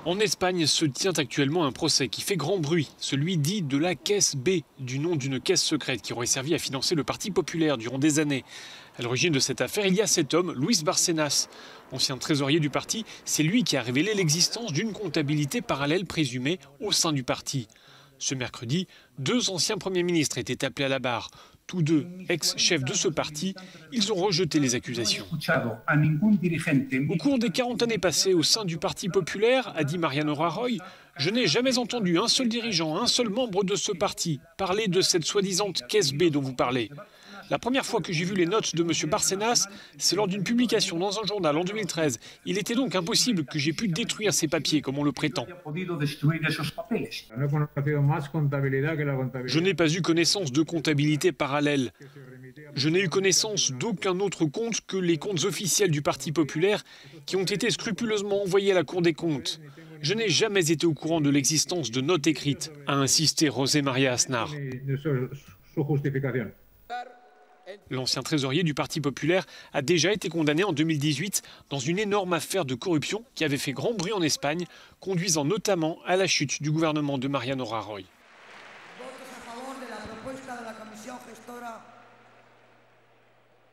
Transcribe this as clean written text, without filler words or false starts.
En Espagne se tient actuellement un procès qui fait grand bruit, celui dit de la caisse B, du nom d'une caisse secrète qui aurait servi à financer le Parti populaire durant des années. À l'origine de cette affaire, il y a cet homme, Luis Bárcenas. Ancien trésorier du parti, c'est lui qui a révélé l'existence d'une comptabilité parallèle présumée au sein du parti. Ce mercredi, 2 anciens premiers ministres étaient appelés à la barre. Tous deux, ex-chefs de ce parti, ils ont rejeté les accusations. Au cours des 40 années passées au sein du Parti populaire, a dit Mariano Rajoy, je n'ai jamais entendu un seul dirigeant, un seul membre de ce parti parler de cette soi-disant caisse B dont vous parlez. La première fois que j'ai vu les notes de M. Bárcenas, c'est lors d'une publication dans un journal en 2013. Il était donc impossible que j'aie pu détruire ces papiers comme on le prétend. Je n'ai pas eu connaissance de comptabilité parallèle. Je n'ai eu connaissance d'aucun autre compte que les comptes officiels du Parti populaire qui ont été scrupuleusement envoyés à la Cour des comptes. Je n'ai jamais été au courant de l'existence de notes écrites, a insisté José María Aznar. L'ancien trésorier du Parti populaire a déjà été condamné en 2018 dans une énorme affaire de corruption qui avait fait grand bruit en Espagne, conduisant notamment à la chute du gouvernement de Mariano Rajoy.